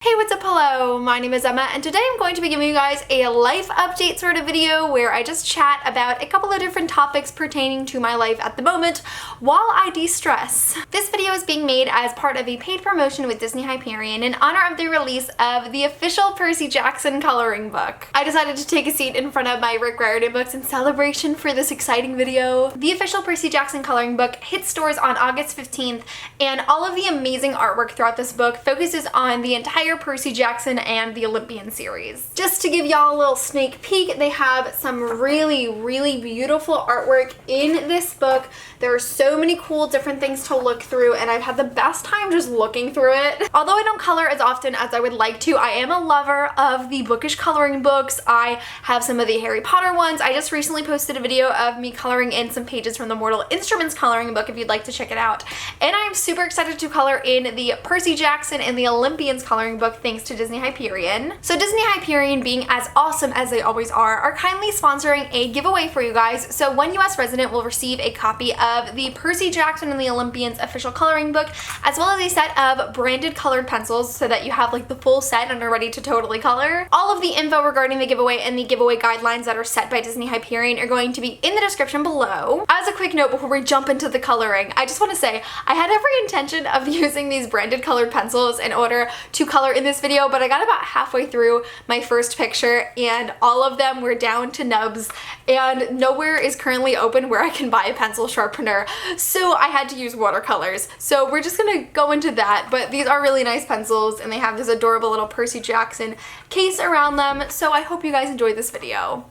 Hey, what's up? Hello, my name is Emma, and today I'm going to be giving you guys a life update sort of video where I just chat about a couple of different topics pertaining to my life at the moment while I de-stress. This video is being made as part of a paid promotion with Disney Hyperion in honor of the release of the official Percy Jackson coloring book. I decided to take a seat in front of my Rick Riordan books in celebration for this exciting video. The official Percy Jackson coloring book hits stores on August 15th, and all of the amazing artwork throughout this book focuses on the entire Percy Jackson and the Olympian series. Just to give y'all a little sneak peek, they have some really beautiful artwork in this book. There are so many cool different things to look through, and I've had the best time just looking through it. Although I don't color as often as I would like to, I am a lover of the bookish coloring books. I have some of the Harry Potter ones. I just recently posted a video of me coloring in some pages from the Mortal Instruments coloring book if you'd like to check it out. And I'm super excited to color in the Percy Jackson and the Olympians coloring book thanks to Disney Hyperion. So Disney Hyperion, being as awesome as they always are kindly sponsoring a giveaway for you guys. So one US resident will receive a copy of the Percy Jackson and the Olympians official coloring book, as well as a set of branded colored pencils so that you have like the full set and are ready to totally color. All of the info regarding the giveaway and the giveaway guidelines that are set by Disney Hyperion are going to be in the description below. As a quick note before we jump into the coloring, I just want to say I had every intention of using these branded colored pencils in order to color in this video, but I got about halfway through my first picture and all of them were down to nubs, and nowhere is currently open where I can buy a pencil sharpener, so I had to use watercolors. So we're just gonna go into that, but these are really nice pencils and they have this adorable little Percy Jackson case around them, so I hope you guys enjoyed this video.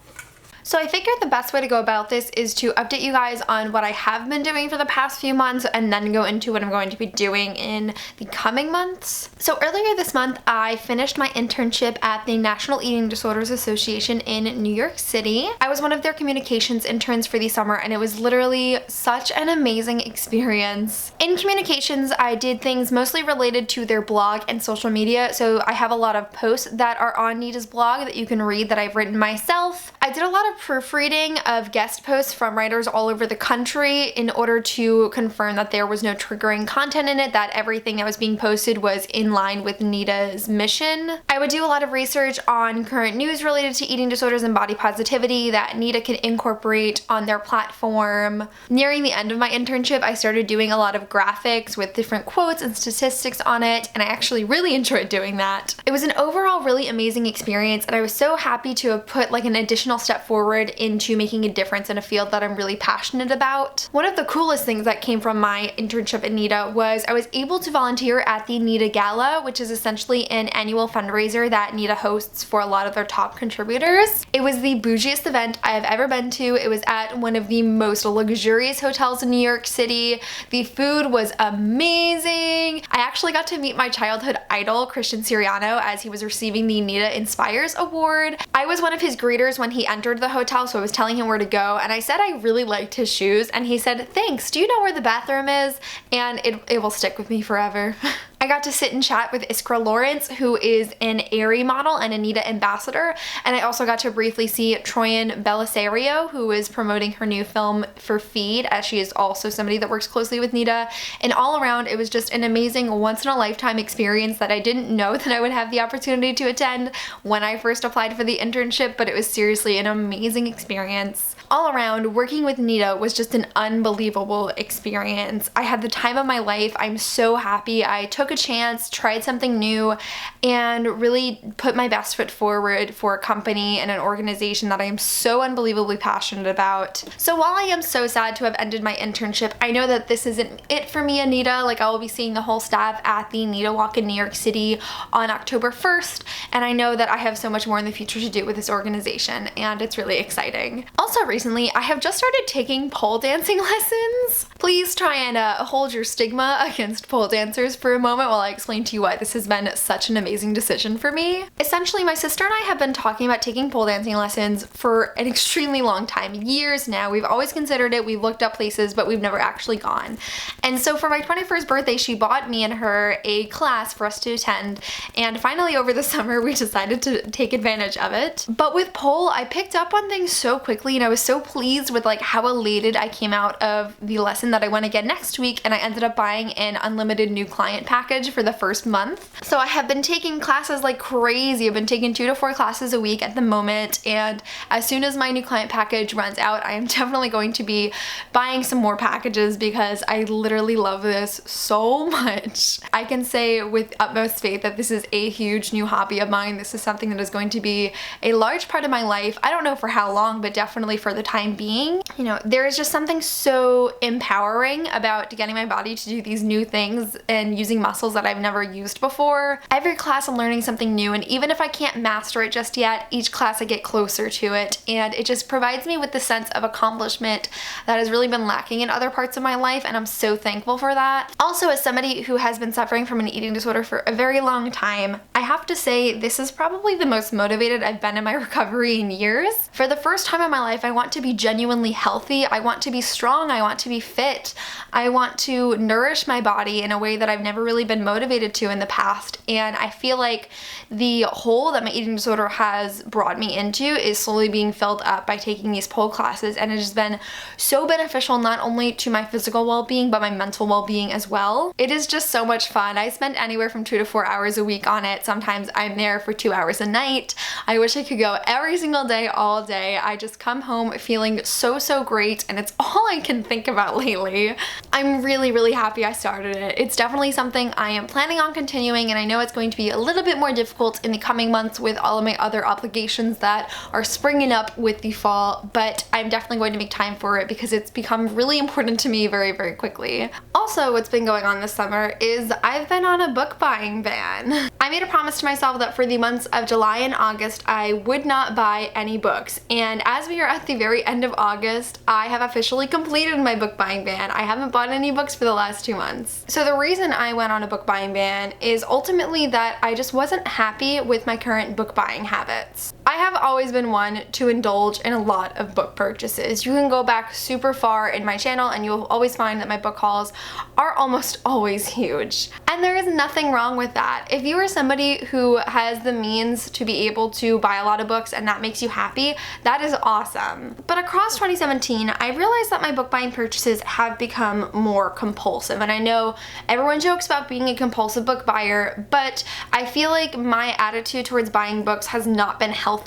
So I figured the best way to go about this is to update you guys on what I have been doing for the past few months and then go into what I'm going to be doing in the coming months. So earlier this month, I finished my internship at the National Eating Disorders Association in New York City. I was one of their communications interns for the summer, and it was literally such an amazing experience. In communications, I did things mostly related to their blog and social media, so I have a lot of posts that are on NEDA's blog that you can read that I've written myself. I did a lot of proofreading of guest posts from writers all over the country in order to confirm that there was no triggering content in it, that everything that was being posted was in line with NEDA's mission. I would do a lot of research on current news related to eating disorders and body positivity that NEDA could incorporate on their platform. Nearing the end of my internship, I started doing a lot of graphics with different quotes and statistics on it, and I actually really enjoyed doing that. It was an overall really amazing experience, and I was so happy to have put like an additional step forward into making a difference in a field that I'm really passionate about. One of the coolest things that came from my internship at NEDA was I was able to volunteer at the NEDA Gala, which is essentially an annual fundraiser that NEDA hosts for a lot of their top contributors. It was the bougiest event I have ever been to. It was at one of the most luxurious hotels in New York City. The food was amazing. I actually got to meet my childhood idol, Christian Siriano, as he was receiving the NEDA Inspires Award. I was one of his greeters when he entered the hotel, so I was telling him where to go, and I said I really liked his shoes, and he said, "Thanks, do you know where the bathroom is?" And it will stick with me forever. I got to sit and chat with Iskra Lawrence, who is an Aerie model and a NEDA ambassador, and I also got to briefly see Troyan Bellisario, who is promoting her new film for Feed, as she is also somebody that works closely with NEDA, and all around it was just an amazing once-in-a-lifetime experience that I didn't know that I would have the opportunity to attend when I first applied for the internship, but it was seriously an amazing experience. All around, working with NEDA was just an unbelievable experience. I had the time of my life. I'm so happy I took a chance, tried something new, and really put my best foot forward for a company and an organization that I am so unbelievably passionate about. So while I am so sad to have ended my internship, I know that this isn't it for me at NEDA. Like, I will be seeing the whole staff at the NEDA Walk in New York City on October 1st, and I know that I have so much more in the future to do with this organization, and it's really exciting. Also recently, I have just started taking pole dancing lessons. Please try and hold your stigma against pole dancers for a moment while I explain to you why this has been such an amazing decision for me. Essentially, my sister and I have been talking about taking pole dancing lessons for an extremely long time, years now. We've always considered it, we've looked up places, but we've never actually gone. And so for my 21st birthday, she bought me and her a class for us to attend, and finally over the summer we decided to take advantage of it. But with pole, I picked up on things so quickly, and I was so pleased with like how elated I came out of the lesson that I went again next week, and I ended up buying an unlimited new client package for the first month. So I have been taking classes like crazy. I've been taking 2 to 4 classes a week at the moment, and as soon as my new client package runs out, I am definitely going to be buying some more packages because I literally love this so much. I can say with utmost faith that this is a huge new hobby of mine. This is something that is going to be a large part of my life. I don't know for how long, but definitely for the time being. You know, there is just something so empowering about getting my body to do these new things and using muscles that I've never used before. Every class I'm learning something new, and even if I can't master it just yet, each class I get closer to it, and it just provides me with the sense of accomplishment that has really been lacking in other parts of my life, and I'm so thankful for that. Also, as somebody who has been suffering from an eating disorder for a very long time, I have to say this is probably the most motivated I've been in my recovery in years. For the first time in my life, I want to be genuinely healthy. I want to be strong. I want to be fit. I want to nourish my body in a way that I've never really been motivated to in the past. And I feel like the hole that my eating disorder has brought me into is slowly being filled up by taking these pole classes, and it has been so beneficial not only to my physical well-being but my mental well-being as well. It is just so much fun. I spend anywhere from 2 to 4 hours a week on it. Sometimes I'm there for 2 hours a night. I wish I could go every single day, all day. I just come home feeling so great, and it's all I can think about lately. I'm really happy I started it. It's definitely something I am planning on continuing, and I know it's going to be a little bit more difficult in the coming months with all of my other obligations that are springing up with the fall, but I'm definitely going to make time for it because it's become really important to me very quickly. Also, what's been going on this summer is I've been on a book buying ban. I made a promise to myself that for the months of July and August, I would not buy any books, and as we are at the very end of August, I have officially completed my book buying ban. I haven't bought any books for the last 2 months. So the reason I went on a book buying ban is ultimately that I just wasn't happy with my current book buying habits. I have always been one to indulge in a lot of book purchases. You can go back super far in my channel and you'll always find that my book hauls are almost always huge. And there is nothing wrong with that. If you are somebody who has the means to be able to buy a lot of books and that makes you happy, that is awesome. But across 2017, I realized that my book buying purchases have become more compulsive. And I know everyone jokes about being a compulsive book buyer, but I feel like my attitude towards buying books has not been healthy.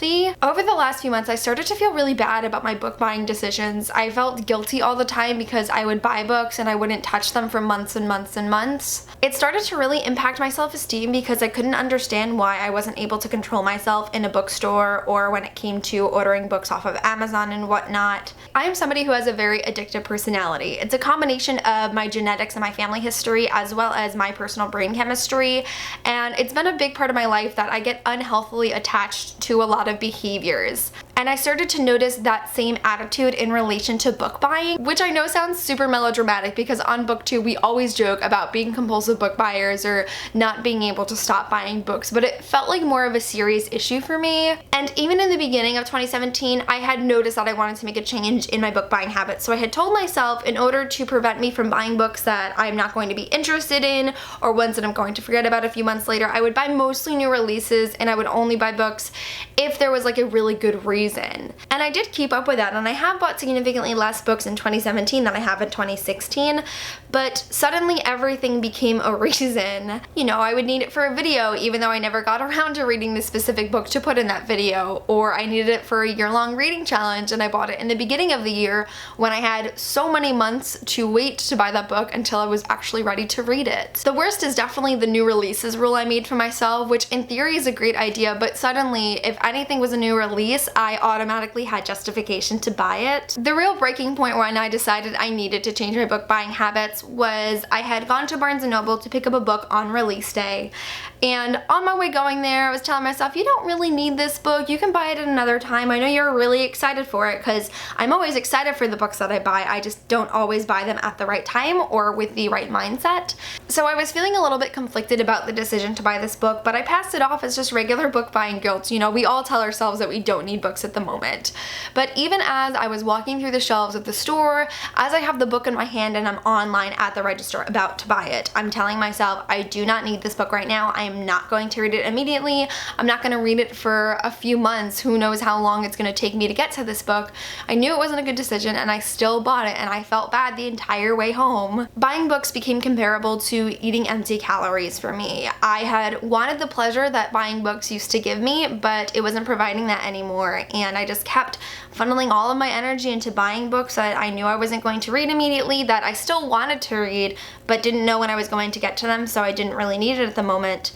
Over the last few months, I started to feel really bad about my book buying decisions. I felt guilty all the time because I would buy books and I wouldn't touch them for months and months and months. It started to really impact my self-esteem because I couldn't understand why I wasn't able to control myself in a bookstore or when it came to ordering books off of Amazon and whatnot. I am somebody who has a very addictive personality. It's a combination of my genetics and my family history as well as my personal brain chemistry, and it's been a big part of my life that I get unhealthily attached to a lot of behaviors. And I started to notice that same attitude in relation to book buying, which I know sounds super melodramatic because on BookTube we always joke about being compulsive book buyers or not being able to stop buying books, but it felt like more of a serious issue for me. And even in the beginning of 2017, I had noticed that I wanted to make a change in my book buying habits. So I had told myself in order to prevent me from buying books that I'm not going to be interested in or ones that I'm going to forget about a few months later, I would buy mostly new releases and I would only buy books if there was like a really good reason. And I did keep up with that, and I have bought significantly less books in 2017 than I have in 2016, but suddenly everything became a reason. You know, I would need it for a video even though I never got around to reading the specific book to put in that video, or I needed it for a year-long reading challenge and I bought it in the beginning of the year when I had so many months to wait to buy that book until I was actually ready to read it. The worst is definitely the new releases rule I made for myself, which in theory is a great idea, but suddenly if anything was a new release, I automatically had justification to buy it. The real breaking point when I decided I needed to change my book buying habits was I had gone to Barnes & Noble to pick up a book on release day, and on my way going there I was telling myself, you don't really need this book, you can buy it at another time. I know you're really excited for it because I'm always excited for the books that I buy, I just don't always buy them at the right time or with the right mindset. So I was feeling a little bit conflicted about the decision to buy this book, but I passed it off as just regular book buying guilt. You know, we all tell ourselves that we don't need books at the moment. But even as I was walking through the shelves of the store, as I have the book in my hand and I'm online at the register about to buy it, I'm telling myself I do not need this book right now. I I'm not going to read it immediately. I'm not going to read it for a few months. Who knows how long it's going to take me to get to this book. I knew it wasn't a good decision and I still bought it, and I felt bad the entire way home. Buying books became comparable to eating empty calories for me. I had wanted the pleasure that buying books used to give me, but it wasn't providing that anymore, and I just kept funneling all of my energy into buying books that I knew I wasn't going to read immediately, that I still wanted to read but didn't know when I was going to get to them, so I didn't really need it at the moment,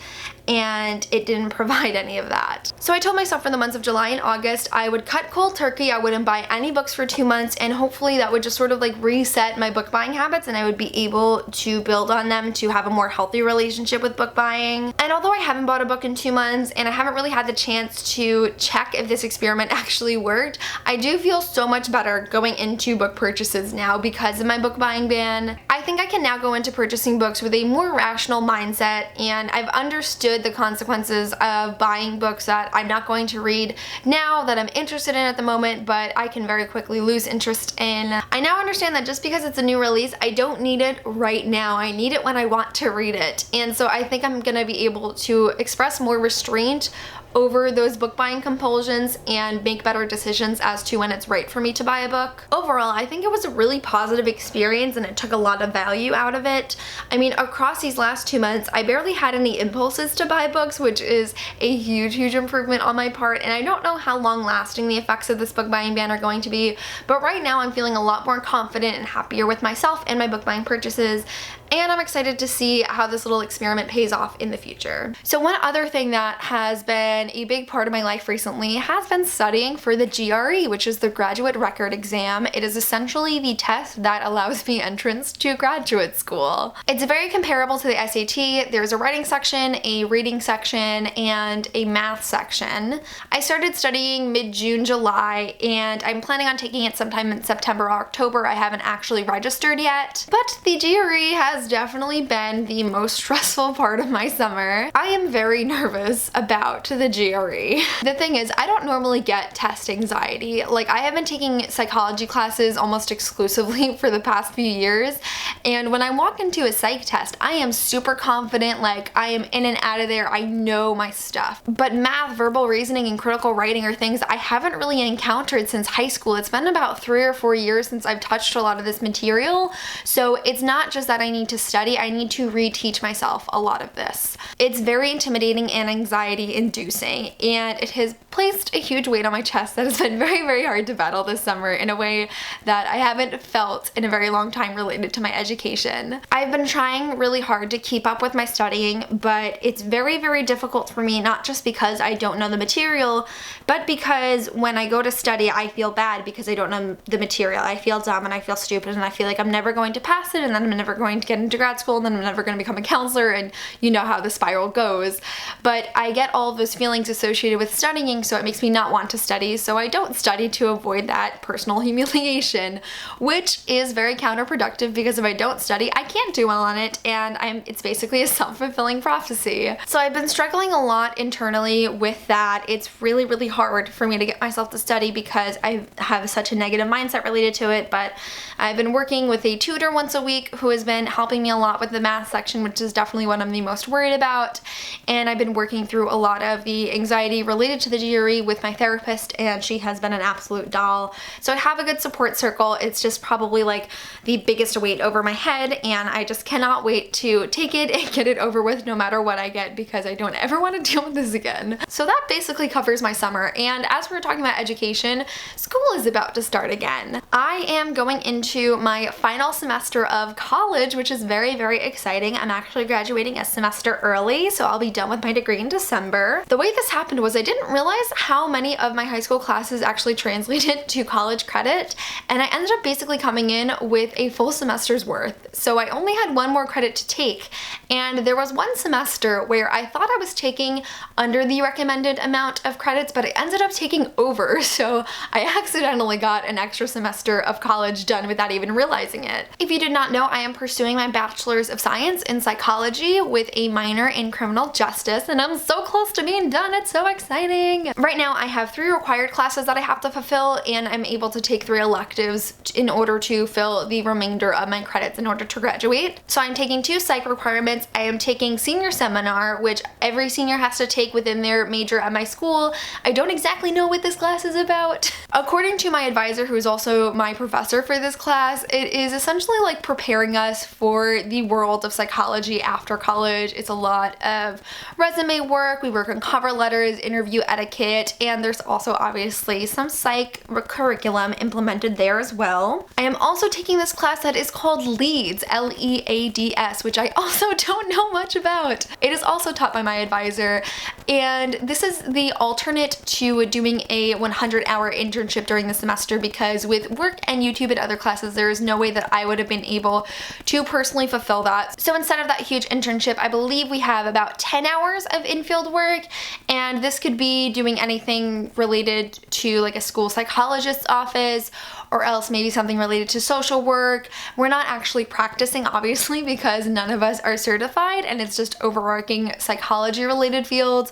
and it didn't provide any of that. So I told myself for the months of July and August I would cut cold turkey, I wouldn't buy any books for 2 months, and hopefully that would just sort of like reset my book buying habits and I would be able to build on them to have a more healthy relationship with book buying. And although I haven't bought a book in 2 months and I haven't really had the chance to check if this experiment actually worked, I do feel so much better going into book purchases now because of my book buying ban. I think I can now go into purchasing books with a more rational mindset, and I've understood the consequences of buying books that I'm not going to read now, that I'm interested in at the moment, but I can very quickly lose interest in. I now understand that just because it's a new release, I don't need it right now. I need it when I want to read it. And so I think I'm gonna be able to express more restraint over those book buying compulsions and make better decisions as to when it's right for me to buy a book. Overall, I think it was a really positive experience and it took a lot of value out of it. I mean, across these last 2 months, I barely had any impulses to buy books, which is a huge improvement on my part, and I don't know how long lasting the effects of this book buying ban are going to be, but right now I'm feeling a lot more confident and happier with myself and my book buying purchases, and I'm excited to see how this little experiment pays off in the future. So one other thing that has been a big part of my life recently has been studying for the GRE, which is the Graduate Record Exam. It is essentially the test that allows me entrance to graduate school. It's very comparable to the SAT. There's a writing section, a reading section, and a math section. I started studying mid-June, July, and I'm planning on taking it sometime in September or October. I haven't actually registered yet, but the GRE has definitely been the most stressful part of my summer. I am very nervous about the GRE. The thing is, I don't normally get test anxiety. Like, I have been taking psychology classes almost exclusively for the past few years, and when I walk into a psych test, I am super confident, like I am in and out of there, I know my stuff. But math, verbal reasoning, and critical writing are things I haven't really encountered since high school. It's been about 3 or 4 years since I've touched a lot of this material, so it's not just that I need to study, I need to reteach myself a lot of this. It's very intimidating and anxiety inducing, and it has placed a huge weight on my chest that has been very hard to battle this summer in a way that I haven't felt in a very long time related to my education. I've been trying really hard to keep up with my studying, but it's very difficult for me, not just because I don't know the material, but because when I go to study, I feel bad because I don't know the material. I feel dumb and I feel stupid and I feel like I'm never going to pass it, and then I'm never going to get into grad school, and then I'm never going to become a counselor, and you know how the spiral goes. But I get all of those feelings associated with studying, so it makes me not want to study, so I don't study to avoid that personal humiliation, which is very counterproductive because if I don't study, I can't do well on it, and it's basically a self-fulfilling prophecy. So I've been struggling a lot internally with that. It's really hard for me to get myself to study because I have such a negative mindset related to it, but I've been working with a tutor once a week who has been helping me a lot with the math section, which is definitely what I'm the most worried about, and I've been working through a lot of the anxiety related to the GRE with my therapist, and she has been an absolute doll. So I have a good support circle. It's just probably like the biggest weight over my head, and I just cannot wait to take it and get it over with no matter what I get, because I don't ever want to deal with this again. So that basically covers my summer, and as we're talking about education, school is about to start again. I am going into my final semester of college, which is very exciting. I'm actually graduating a semester early, so I'll be done with my degree in December. The way this happened was I didn't realize how many of my high school classes actually translated to college credit, and I ended up basically coming in with a full semester's worth. So I only had 1 more credit to take, and there was 1 semester where I thought I was taking under the recommended amount of credits, but I ended up taking over, so I accidentally got an extra semester of college done without even realizing it. If you did not know, I am pursuing my my Bachelor's of Science in Psychology with a minor in Criminal Justice, and I'm so close to being done. It's so exciting. Right now I have 3 required classes that I have to fulfill, and I'm able to take 3 electives in order to fill the remainder of my credits in order to graduate. So I'm taking 2 psych requirements. I am taking senior seminar, which every senior has to take within their major at my school. I don't exactly know what this class is about. According to my advisor, who is also my professor for this class, it is essentially like preparing us for the world of psychology after college. It's a lot of resume work. We work on cover letters, interview etiquette, and there's also obviously some psych curriculum implemented there as well. I am also taking this class that is called LEADS, L-E-A-D-S, which I also don't know much about. It is also taught by my advisor, and this is the alternate to doing a 100-hour internship during the semester, because with work and YouTube and other classes, there is no way that I would have been able to personally fulfill that. So instead of that huge internship, I believe we have about 10 hours of in-field work, and this could be doing anything related to like a school psychologist's office, or else maybe something related to social work. We're not actually practicing, obviously, because none of us are certified, and it's just overarching psychology related fields,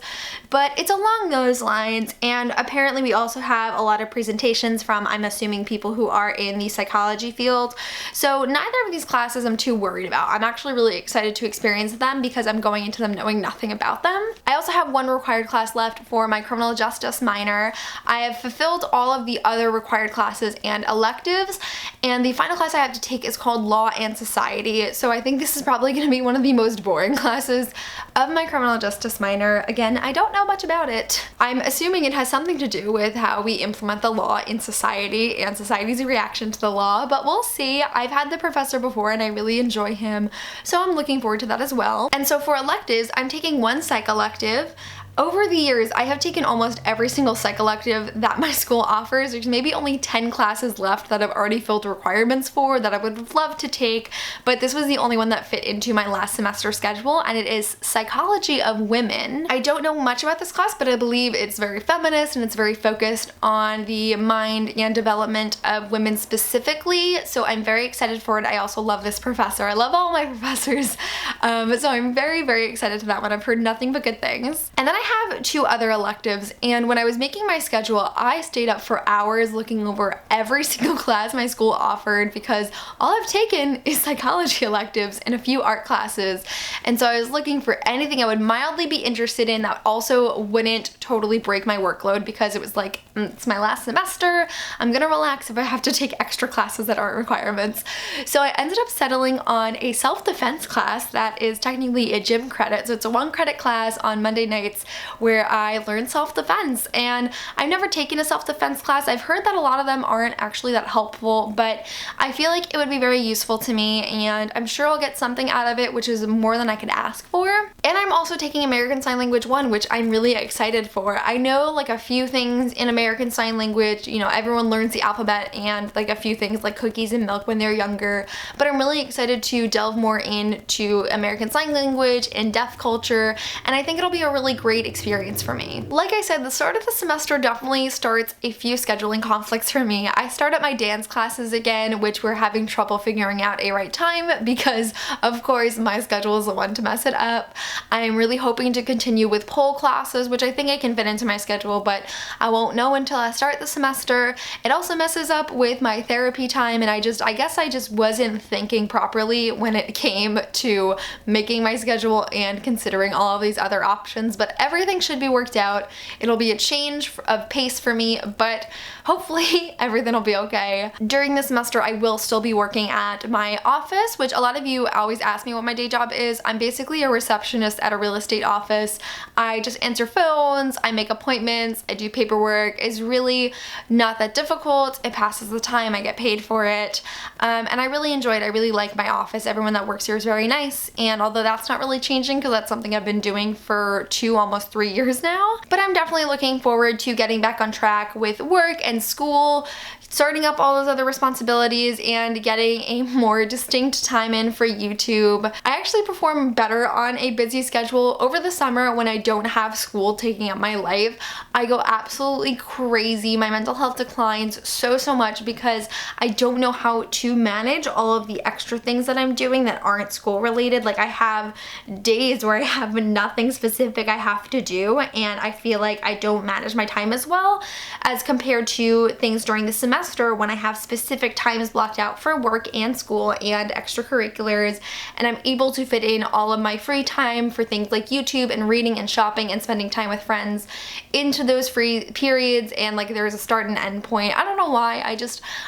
but it's along those lines. And apparently we also have a lot of presentations from, I'm assuming, people who are in the psychology field. So neither of these classes I'm too worried about. I'm actually really excited to experience them because I'm going into them knowing nothing about them. I also have 1 required class left for my criminal justice minor. I have fulfilled all of the other required classes and electives, and the final class I have to take is called Law and Society. So I think this is probably going to be one of the most boring classes of my criminal justice minor. Again, I don't know much about it. I'm assuming it has something to do with how we implement the law in society and society's reaction to the law, but we'll see. I've had the professor before and I really enjoy him, so I'm looking forward to that as well. And so for electives, I'm taking 1 psych elective. Over the years, I have taken almost every single psych elective that my school offers. There's maybe only 10 classes left that I've already filled requirements for that I would have loved to take, but this was the only one that fit into my last semester schedule, and it is Psychology of Women. I don't know much about this class, but I believe it's very feminist and it's very focused on the mind and development of women specifically, so I'm very excited for it. I also love this professor. I love all my professors, so I'm very, very excited for that one. I've heard nothing but good things. And then I have 2 other electives, and when I was making my schedule, I stayed up for hours looking over every single class my school offered, because all I've taken is psychology electives and a few art classes, and so I was looking for anything I would mildly be interested in that also wouldn't totally break my workload, because it was like, it's my last semester, I'm gonna relax if I have to take extra classes that aren't requirements. So I ended up settling on a self-defense class that is technically a gym credit, so it's a 1 credit class on Monday nights where I learn self-defense, and I've never taken a self-defense class. I've heard that a lot of them aren't actually that helpful, but I feel like it would be very useful to me, and I'm sure I'll get something out of it, which is more than I could ask for. And I'm also taking American Sign Language 1, which I'm really excited for. I know like a few things in American Sign Language, you know, everyone learns the alphabet and like a few things like cookies and milk when they're younger, but I'm really excited to delve more into American Sign Language and deaf culture, and I think it'll be a really great experience for me. Like I said, the start of the semester definitely starts a few scheduling conflicts for me. I started my dance classes again, which we're having trouble figuring out a right time because, of course, my schedule is the one to mess it up. I'm really hoping to continue with pole classes, which I think I can fit into my schedule, but I won't know until I start the semester. It also messes up with my therapy time, and I guess I just wasn't thinking properly when it came to making my schedule and considering all of these other options, but everything should be worked out. It'll be a change of pace for me, but hopefully everything will be okay. During the semester, I will still be working at my office, which a lot of you always ask me what my day job is. I'm basically a receptionist at a real estate office. I just answer phones, I make appointments, I do paperwork. It's really not that difficult. It passes the time, I get paid for it, and I really enjoy it. I really like my office. Everyone that works here is very nice, and although that's not really changing because that's something I've been doing for almost almost 3 years now. But I'm definitely looking forward to getting back on track with work and school, starting up all those other responsibilities, and getting a more distinct time in for YouTube. I actually perform better on a busy schedule over the summer when I don't have school taking up my life. I go absolutely crazy. My mental health declines so much because I don't know how to manage all of the extra things that I'm doing that aren't school related. Like, I have days where I have nothing specific I have to do, and I feel like I don't manage my time as well as compared to things during the semester when I have specific times blocked out for work and school and extracurriculars, and I'm able to fit in all of my free time for things like YouTube and reading and shopping and spending time with friends into those free periods, and like there's a start and end point. I don't know why,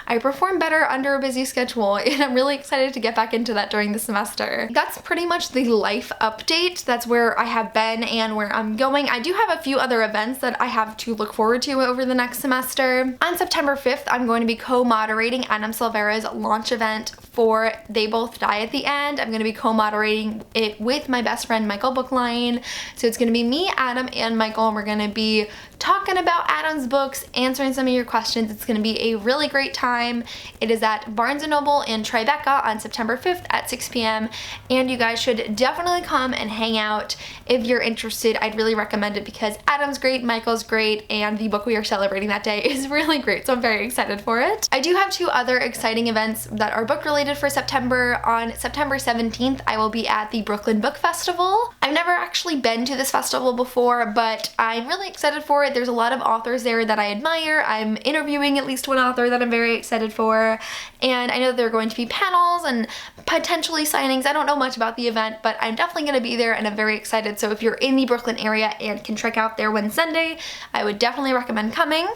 I perform better under a busy schedule, and I'm really excited to get back into that during the semester. That's pretty much the life update. That's where I have been and where I'm going. I do have a few other events that I have to look forward to over the next semester. On September 5th, I'm going to be co-moderating Adam Silvera's launch event for They Both Die at the End. I'm going to be co-moderating it with my best friend Michael Bookline. So it's going to be me, Adam, and Michael, and we're going to be talking about Adam's books, answering some of your questions. It's going to be a really great time. It is at Barnes & Noble in Tribeca on September 5th at 6 p.m. and you guys should definitely come and hang out if you're interested. I'd really recommend it because Adam's great, Michael's great, and the book we are celebrating that day is really great, so I'm very excited for it. I do have two other exciting events that are book related for September. On September 17th, I will be at the Brooklyn Book Festival. I've never actually been to this festival before, but I'm really excited for it. There's a lot of authors there that I admire. I'm interviewing at least one author that I'm very excited for, and I know that there are going to be panels and potentially signings. I don't know much about the event, but I'm definitely going to be there and I'm very excited. So if you're in the Brooklyn area and can trek out there one Sunday, I would definitely recommend coming.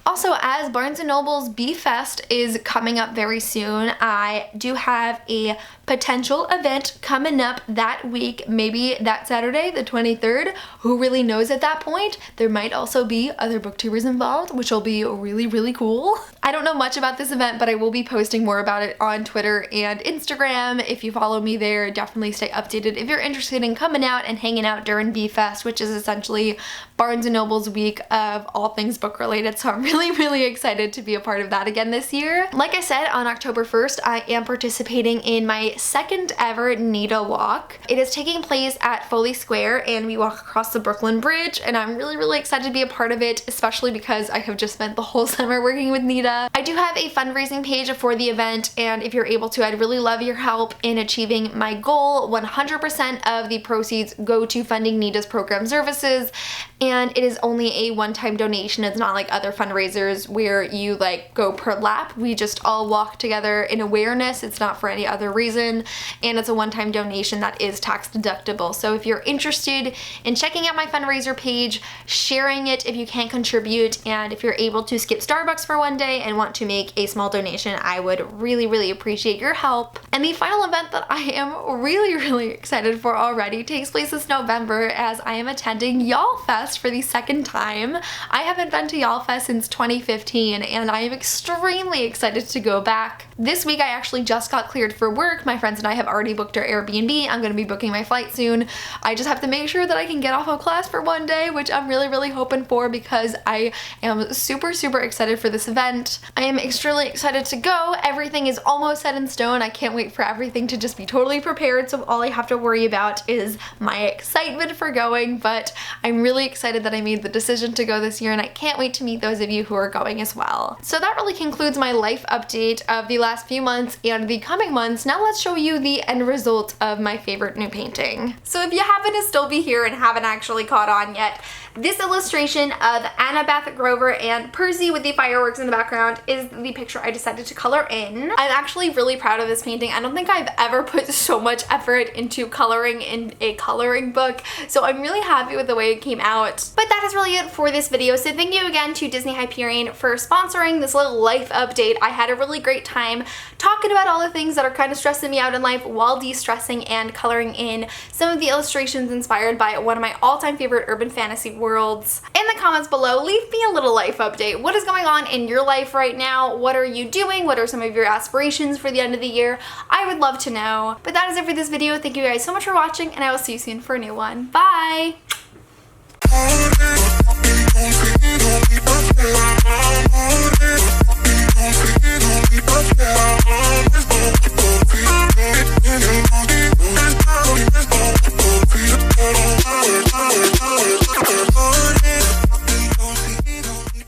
Also, as Barnes & Noble's B-Fest is coming up very soon, I do have a potential event coming up that week, maybe that Saturday, the 23rd. Who really knows at that point? There might also be other booktubers involved, which will be really cool. I don't know much about this event, but I will be posting more about it on Twitter and Instagram. If you follow me there, definitely stay updated if you're interested in coming out and hanging out during B-Fest, which is essentially Barnes & Noble's week of all things book related. So I'm really excited to be a part of that again this year. Like I said, on October 1st, I am participating in my second ever Nita walk. It is taking place at Foley Square and we walk across the Brooklyn Bridge, and I'm really excited to be a part of it, especially because I have just spent the whole summer working with Nita. I do have a fundraising page for the event, and if you're able to, I'd really love your help in achieving my goal. 100% of the proceeds go to funding Nita's program services, and it is only a one-time donation. It's not like other fundraisers where you like go per lap. We just all walk together in awareness. It's not for any other reason, and it's a one-time donation that is tax deductible. So if you're interested in checking out my fundraiser page, sharing it if you can't contribute, and if you're able to skip Starbucks for one day and want to make a small donation, I would really appreciate your help. And the final event that I am really excited for already takes place this November, as I am attending Y'all Fest for the second time. I haven't been to Y'all Fest since 2015, and I am extremely excited to go back. This week I actually just got cleared for work. My friends and I have already booked our Airbnb. I'm going to be booking my flight soon. I just have to make sure that I can get off of class for one day, which I'm really hoping for because I am super excited for this event. I am extremely excited to go. Everything is almost set in stone. I can't wait for everything to just be totally prepared, so all I have to worry about is my excitement for going, but I'm really excited that I made the decision to go this year, and I can't wait to meet those of you who are going as well. So that really concludes my life update of the last few months and the coming months. Now let's show you the end result of my favorite new painting. So if you happen to still be here and haven't actually caught on yet, this illustration of Annabeth Grover and Percy with the fireworks in the background is the picture I decided to color in. I'm actually really proud of this painting. I don't think I've ever put so much effort into coloring in a coloring book, so I'm really happy with the way it came out. But that is really it for this video, so thank you again to Disney Hyperion for sponsoring this little life update. I had a really great time talking about all the things that are kind of stressing me out in life while de-stressing and coloring in some of the illustrations inspired by one of my all-time favorite urban fantasy worlds. In the comments below, leave me a little life update. What is going on in your life right now? What are you doing? What are some of your aspirations for the end of the year? I would love to know. But that is it for this video. Thank you guys so much for watching, and I will see you soon for a new one. Bye!